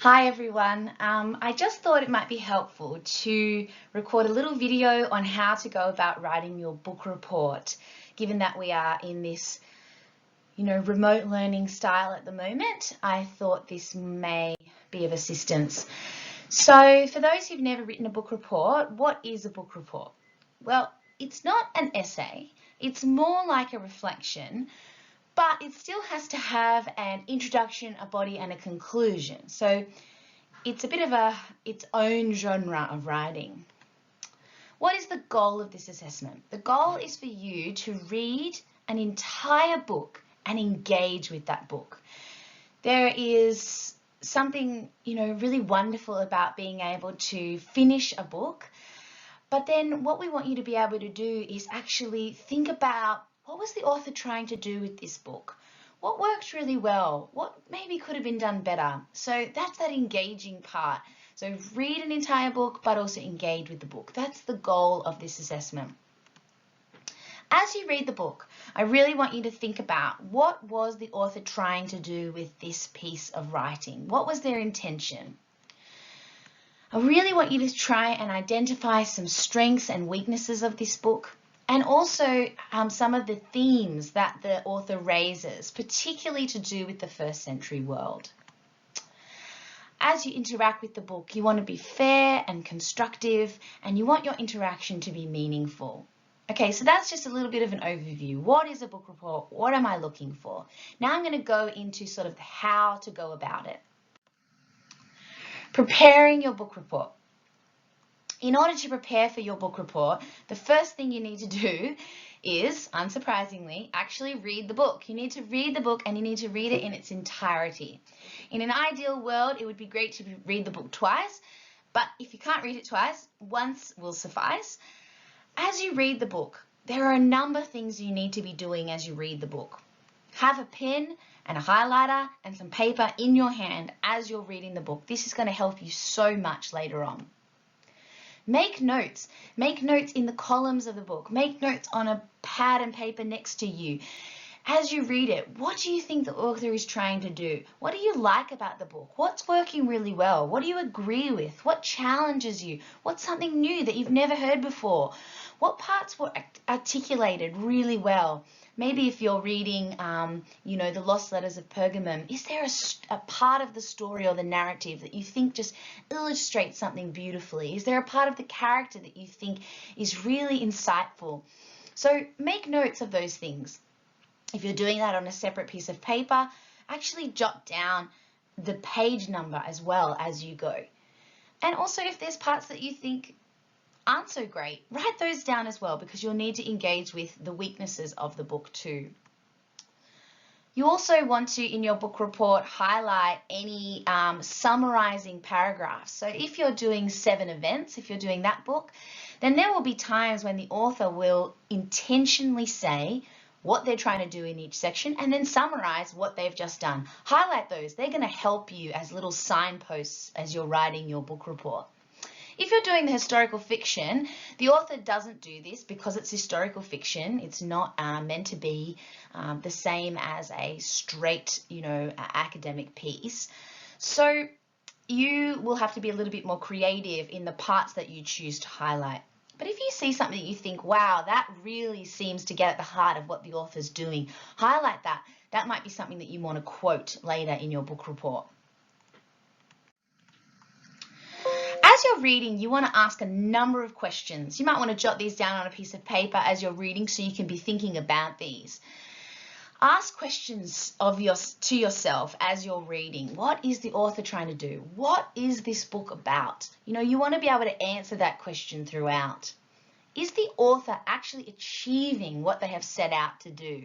Hi everyone, I just thought it might be helpful to record a little video on how to go about writing your book report, given that we are in this, remote learning style at the moment. I thought this may be of assistance. So for those who've never written a book report, what is a book report? Well, it's not an essay, it's more like a reflection, but it still has to have an introduction, a body, and a conclusion. So it's a bit of its own genre of writing. What is the goal of this assessment? The goal is for you to read an entire book and engage with that book. There is something, really wonderful about being able to finish a book, but then what we want you to be able to do is actually think about, what was the author trying to do with this book? What worked really well? What maybe could have been done better? So that's that engaging part. So read an entire book, but also engage with the book. That's the goal of this assessment. As you read the book, I really want you to think about, what was the author trying to do with this piece of writing? What was their intention? I really want you to try and identify some strengths and weaknesses of this book, and also some of the themes that the author raises, particularly to do with the first century world. As you interact with the book, you want to be fair and constructive, and you want your interaction to be meaningful. Okay, so that's just a little bit of an overview. What is a book report? What am I looking for? Now I'm going to go into sort of how to go about it. Preparing your book report. In order to prepare for your book report, the first thing you need to do is, unsurprisingly, actually read the book. You need to read the book, and you need to read it in its entirety. In an ideal world, it would be great to read the book twice, but if you can't read it twice, once will suffice. As you read the book, there are a number of things you need to be doing as you read the book. Have a pen and a highlighter and some paper in your hand as you're reading the book. This is going to help you so much later on. Make notes. Make notes in the columns of the book. Make notes on a pad and paper next to you. As you read it, what do you think the author is trying to do? What do you like about the book? What's working really well? What do you agree with? What challenges you? What's something new that you've never heard before? What parts were articulated really well? Maybe if you're reading, the Lost Letters of Pergamum, is there a part of the story or the narrative that you think just illustrates something beautifully? Is there a part of the character that you think is really insightful? So make notes of those things. If you're doing that on a separate piece of paper, actually jot down the page number as well as you go. And also, if there's parts that you think aren't so great, write those down as well, because you'll need to engage with the weaknesses of the book too. You also want to, in your book report, highlight any summarizing paragraphs. So if you're doing 7 events, if you're doing that book, then there will be times when the author will intentionally say what they're trying to do in each section and then summarize what they've just done. Highlight those. They're going to help you as little signposts as you're writing your book report. If you're doing the historical fiction, the author doesn't do this because it's historical fiction. It's not meant to be the same as a straight, academic piece. So you will have to be a little bit more creative in the parts that you choose to highlight. But if you see something that you think, wow, that really seems to get at the heart of what the author's doing, highlight that. That might be something that you want to quote later in your book report. As you're reading, you want to ask a number of questions. You might want to jot these down on a piece of paper as you're reading so you can be thinking about these. Ask questions to yourself as you're reading. What is the author trying to do? What is this book about? You want to be able to answer that question throughout. Is the author actually achieving what they have set out to do?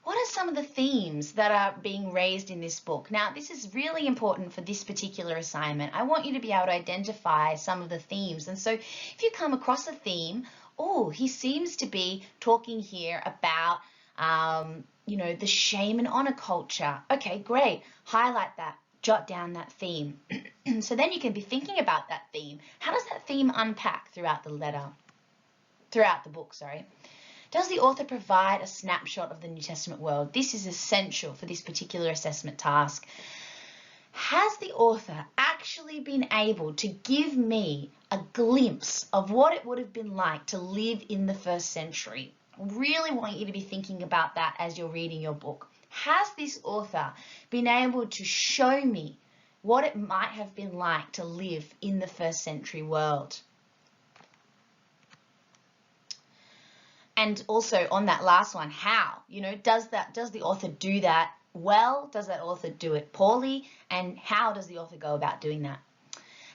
What are some of the themes that are being raised in this book? Now, this is really important for this particular assignment. I want you to be able to identify some of the themes. And so if you come across a theme, he seems to be talking here about the shame and honor culture. Okay, great. Highlight that. Jot down that theme. So then you can be thinking about that theme. How does that theme unpack throughout the book? Does the author provide a snapshot of the New Testament world? This is essential for this particular assessment task. has the author actually been able to give me a glimpse of what it would have been like to live in the first century? I really want you to be thinking about that as you're reading your book. Has this author been able to show me what it might have been like to live in the first century world? And also on that last one, how? You know, does the author do that well? Does that author do it poorly? And how does the author go about doing that?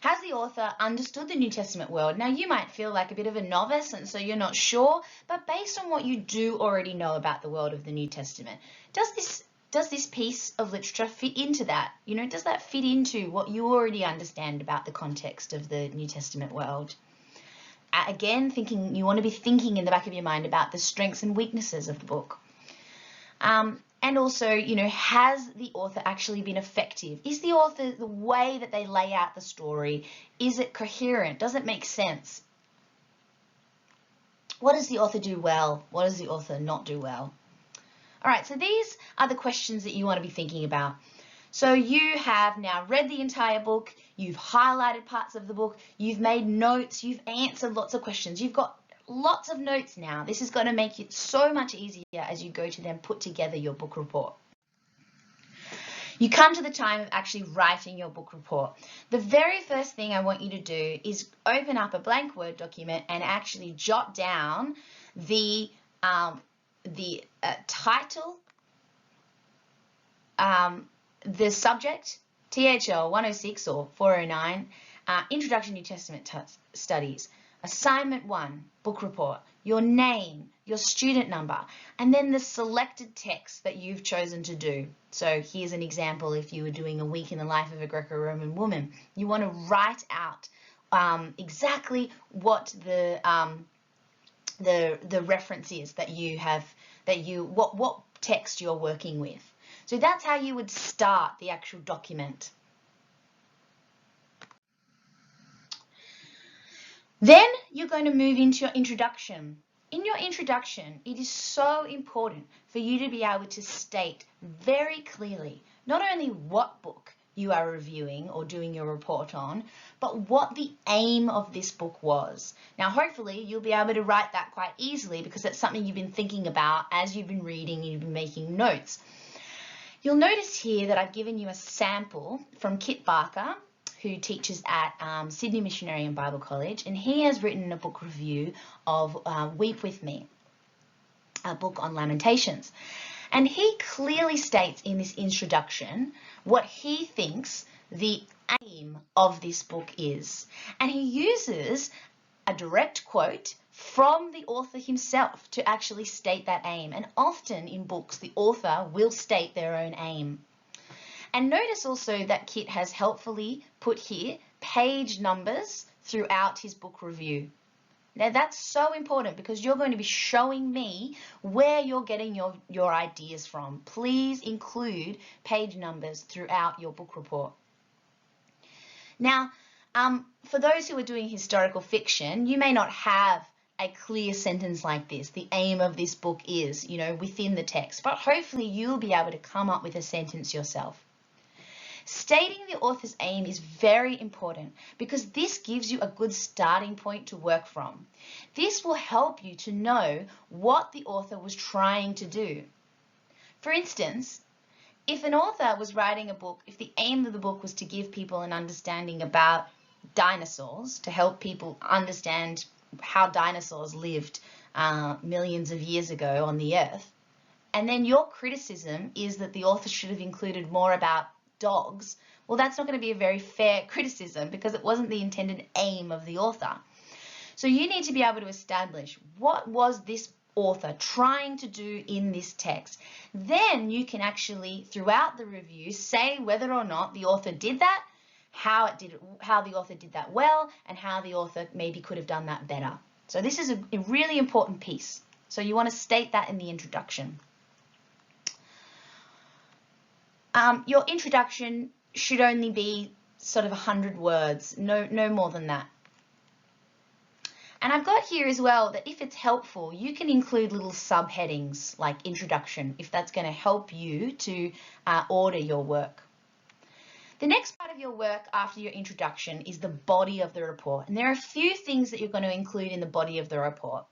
Has the author understood the New Testament world? Now, you might feel like a bit of a novice and so you're not sure, but based on what you do already know about the world of the New Testament, does this piece of literature fit into that? You know, does that fit into what you already understand about the context of the New Testament world? Again, you want to be thinking in the back of your mind about the strengths and weaknesses of the book. And also, you know, has the author actually been effective? Is the author, the way that they lay out the story, is it coherent? Does it make sense? What does the author do well? What does the author not do well? All right, so these are the questions that you want to be thinking about. So you have now read the entire book, you've highlighted parts of the book, you've made notes, you've answered lots of questions, you've got lots of notes now. This is going to make it so much easier as you go to then put together your book report. You come to the time of actually writing your book report. The very first thing I want you to do is open up a blank Word document and actually jot down the title, the subject, THL 106 or 409, Introduction New Testament Studies. Assignment 1, book report, your name, your student number, and then the selected text that you've chosen to do. So here's an example. If you were doing a week in the life of a Greco-Roman woman, you want to write out exactly what the reference is that you have, what text you're working with. So that's how you would start the actual document. Then you're going to move into your introduction. In your introduction, it is so important for you to be able to state very clearly not only what book you are reviewing or doing your report on, but what the aim of this book was. Now, hopefully, you'll be able to write that quite easily because it's something you've been thinking about as you've been reading, you've been making notes. You'll notice here that I've given you a sample from Kit Barker, who teaches at Sydney Missionary and Bible College, and he has written a book review of Weep With Me, a book on Lamentations. And he clearly states in this introduction what he thinks the aim of this book is. And he uses a direct quote from the author himself to actually state that aim. And often in books, the author will state their own aim. And notice also that Kit has helpfully put here page numbers throughout his book review. Now that's so important because you're going to be showing me where you're getting your ideas from. Please include page numbers throughout your book report. Now, for those who are doing historical fiction, you may not have a clear sentence like this. The aim of this book is, you know, within the text, but hopefully you'll be able to come up with a sentence yourself. Stating the author's aim is very important because this gives you a good starting point to work from. This will help you to know what the author was trying to do. For instance, if an author was writing a book, if the aim of the book was to give people an understanding about dinosaurs, to help people understand how dinosaurs lived millions of years ago on the earth, and then your criticism is that the author should have included more about dogs, well, that's not going to be a very fair criticism because it wasn't the intended aim of the author. So you need to be able to establish what was this author trying to do in this text. Then you can actually, throughout the review, say whether or not the author did that, how the author did that well, and how the author maybe could have done that better. So this is a really important piece. So you want to state that in the introduction. Your introduction should only be sort of 100 words, no more than that. And I've got here as well that if it's helpful, you can include little subheadings like introduction, if that's going to help you to order your work. The next part of your work after your introduction is the body of the report. And there are a few things that you're going to include in the body of the report.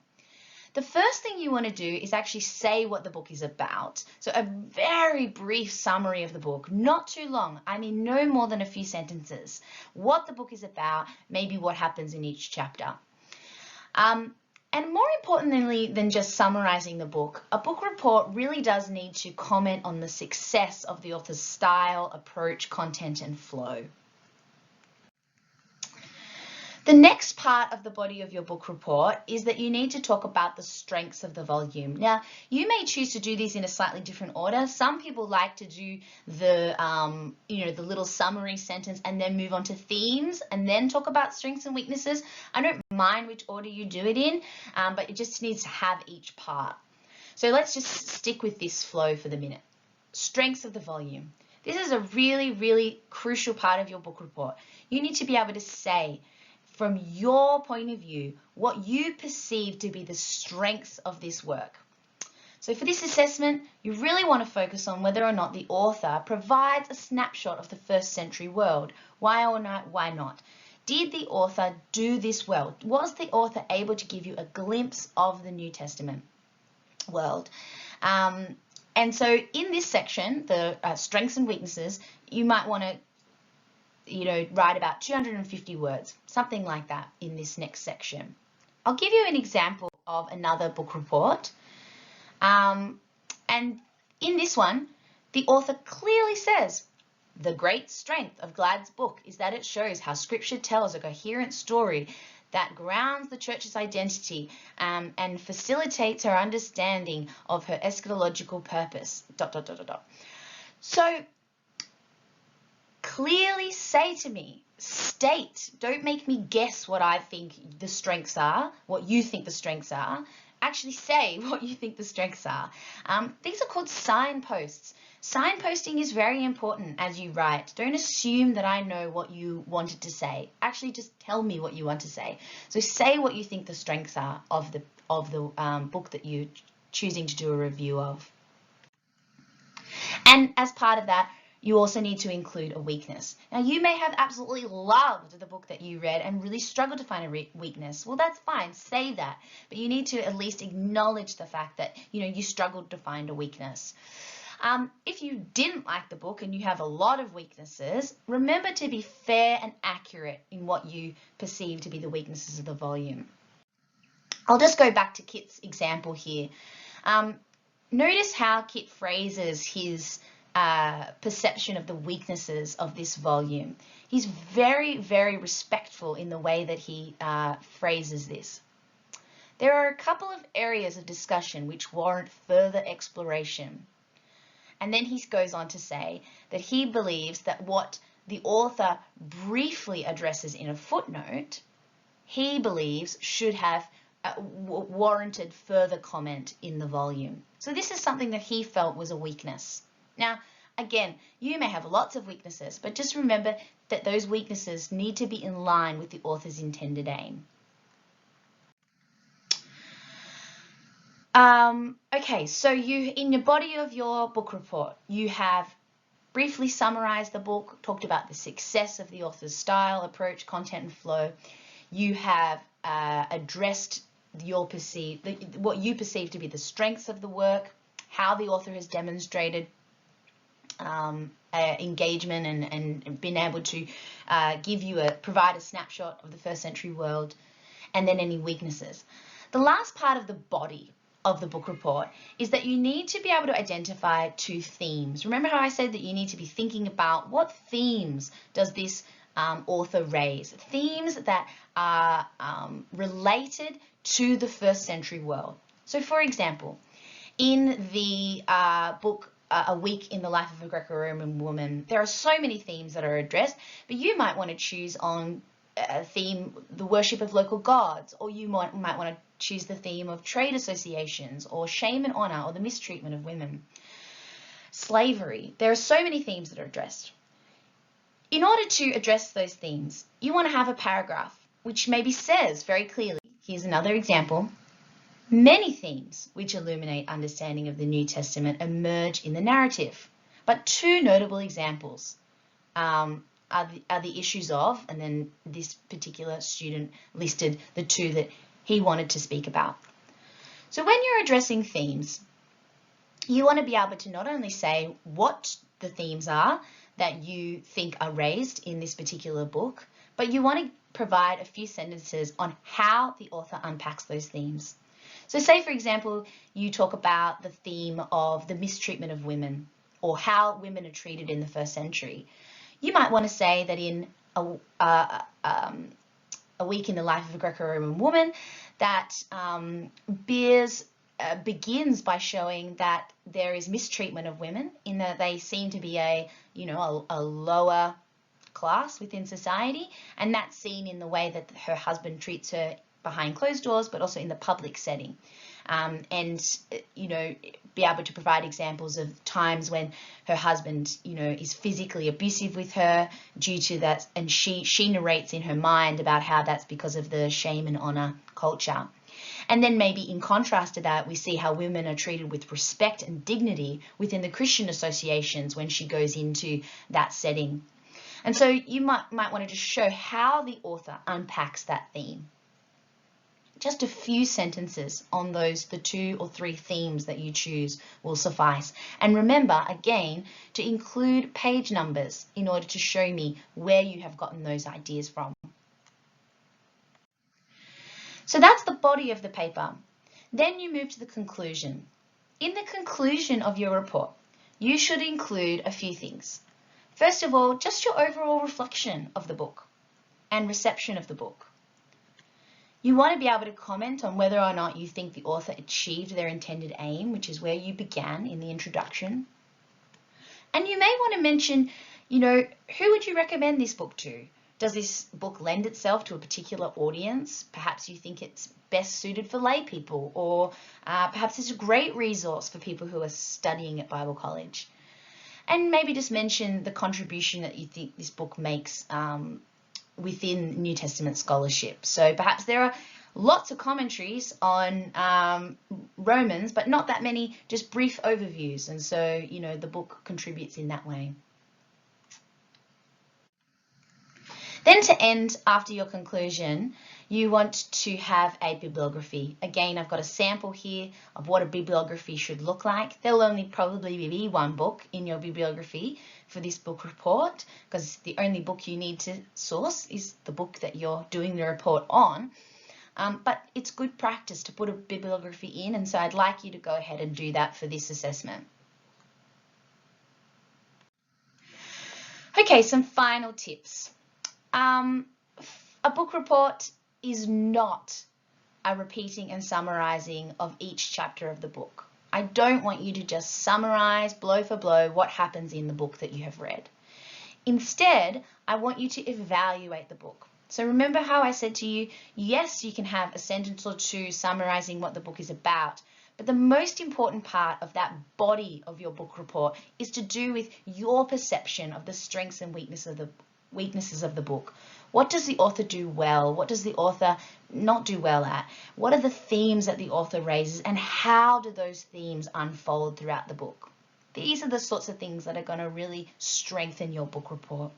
The first thing you want to do is actually say what the book is about. So a very brief summary of the book, not too long. I mean, no more than a few sentences. What the book is about, maybe what happens in each chapter. And more importantly than just summarizing the book, a book report really does need to comment on the success of the author's style, approach, content, and flow. The next part of the body of your book report is that you need to talk about the strengths of the volume. Now, you may choose to do these in a slightly different order. Some people like to do the, the little summary sentence and then move on to themes and then talk about strengths and weaknesses. I don't mind which order you do it in, but it just needs to have each part. So let's just stick with this flow for the minute. Strengths of the volume. This is a really, really crucial part of your book report. You need to be able to say, from your point of view, what you perceive to be the strengths of this work. So for this assessment, you really want to focus on whether or not the author provides a snapshot of the first century world. Why or not? Why not? Did the author do this well? Was the author able to give you a glimpse of the New Testament world? And so in this section, the strengths and weaknesses, you might want to write about 250 words, something like that in this next section. I'll give you an example of another book report. And in this one, the author clearly says, the great strength of Glad's book is that it shows how Scripture tells a coherent story that grounds the church's identity and facilitates her understanding of her eschatological purpose, ... So, clearly say to me, state, don't make me guess what I think the strengths are, what you think the strengths are. Actually say what you think the strengths are. These are called signposts. Signposting is very important as you write. Don't assume that I know what you wanted to say. Actually, just tell me what you want to say. So say what you think the strengths are of the book that you're choosing to do a review of. And as part of that, you also need to include a weakness. Now, you may have absolutely loved the book that you read and really struggled to find a weakness. Well, that's fine. Say that. But you need to at least acknowledge the fact that, you struggled to find a weakness. If you didn't like the book and you have a lot of weaknesses, remember to be fair and accurate in what you perceive to be the weaknesses of the volume. I'll just go back to Kit's example here. Notice how Kit phrases his perception of the weaknesses of this volume. He's very, very respectful in the way that he phrases this. There are a couple of areas of discussion which warrant further exploration. And then he goes on to say that he believes that what the author briefly addresses in a footnote, he believes should have warranted further comment in the volume. So this is something that he felt was a weakness. Now, again, you may have lots of weaknesses, but just remember that those weaknesses need to be in line with the author's intended aim. Okay, so in your body of your book report, you have briefly summarized the book, talked about the success of the author's style, approach, content, and flow. You have addressed what you perceive to be the strengths of the work, how the author has demonstrated engagement and been able to provide a snapshot of the first century world, and then any weaknesses. The last part of the body of the book report is that you need to be able to identify two themes. Remember how I said that you need to be thinking about what themes does this author raise? Themes that are related to the first century world. So for example, in the book A Week in the Life of a Greco-Roman Woman, there are so many themes that are addressed, but you might want to choose on a theme, the worship of local gods, or you might want to choose the theme of trade associations, or shame and honor, or the mistreatment of women. Slavery. There are so many themes that are addressed. In order to address those themes, you want to have a paragraph which maybe says very clearly, here's another example, many themes which illuminate understanding of the New Testament emerge in the narrative, but two notable examples are the issues of, and then this particular student listed the 2 that he wanted to speak about. So when you're addressing themes, you want to be able to not only say what the themes are that you think are raised in this particular book, but you want to provide a few sentences on how the author unpacks those themes. So say, for example, you talk about the theme of the mistreatment of women, or how women are treated in the 1st century. You might want to say that in A Week in the Life of a Greco-Roman Woman, that begins by showing that there is mistreatment of women, in that they seem to be a lower class within society, and that's seen in the way that her husband treats her behind closed doors, but also in the public setting. And be able to provide examples of times when her husband, is physically abusive with her due to that, and she narrates in her mind about how that's because of the shame and honor culture. And then maybe in contrast to that, we see how women are treated with respect and dignity within the Christian associations when she goes into that setting. And so you might want to just show how the author unpacks that theme. Just a few sentences on the 2 or 3 themes that you choose will suffice. And remember, again, to include page numbers in order to show me where you have gotten those ideas from. So that's the body of the paper. Then you move to the conclusion. In the conclusion of your report, you should include a few things. First of all, just your overall reflection of the book and reception of the book. You want to be able to comment on whether or not you think the author achieved their intended aim, which is where you began in the introduction. And you may want to mention, who would you recommend this book to? Does this book lend itself to a particular audience? Perhaps you think it's best suited for lay people, or perhaps it's a great resource for people who are studying at Bible college. And maybe just mention the contribution that you think this book makes within New Testament scholarship. So perhaps there are lots of commentaries on Romans, but not that many just brief overviews. And so, the book contributes in that way. Then to end, after your conclusion, you want to have a bibliography. Again, I've got a sample here of what a bibliography should look like. There'll only probably be 1 book in your bibliography for this book report, because the only book you need to source is the book that you're doing the report on. But it's good practice to put a bibliography in, and so I'd like you to go ahead and do that for this assessment. Okay, some final tips. A book report is not a repeating and summarizing of each chapter of the book. I don't want you to just summarize blow for blow what happens in the book that you have read. Instead, I want you to evaluate the book. So remember how I said to you, yes, you can have a sentence or 2 summarizing what the book is about, but the most important part of that body of your book report is to do with your perception of the strengths and weaknesses of the book. What does the author do well? What does the author not do well at? What are the themes that the author raises, and how do those themes unfold throughout the book? These are the sorts of things that are going to really strengthen your book report.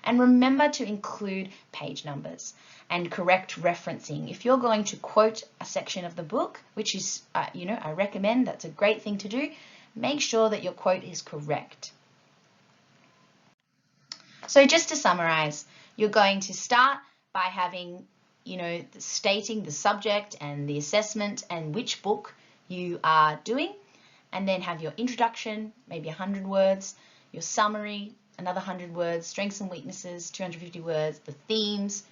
And remember to include page numbers and correct referencing. If you're going to quote a section of the book, which is, I recommend, that's a great thing to do, make sure that your quote is correct. So just to summarize, you're going to start by having, stating the subject and the assessment and which book you are doing, and then have your introduction, maybe 100 words, your summary, another 100 words, strengths and weaknesses, 250 words, the themes,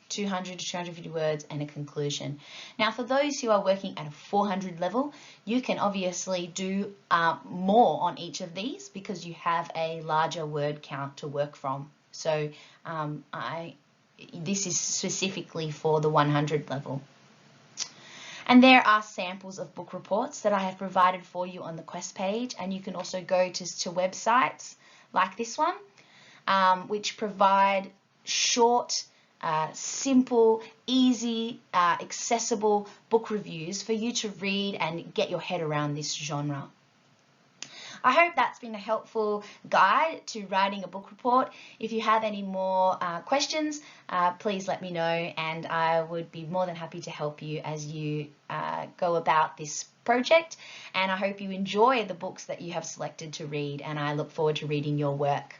200 to 250 words, and a conclusion. Now, for those who are working at a 400 level, you can obviously do more on each of these because you have a larger word count to work from. So this is specifically for the 100 level. And there are samples of book reports that I have provided for you on the Quest page, and you can also go to websites like this one, which provide short, simple, easy, accessible book reviews for you to read and get your head around this genre. I hope that's been a helpful guide to writing a book report. If you have any more questions, please let me know, and I would be more than happy to help you as you go about this project. And I hope you enjoy the books that you have selected to read, and I look forward to reading your work.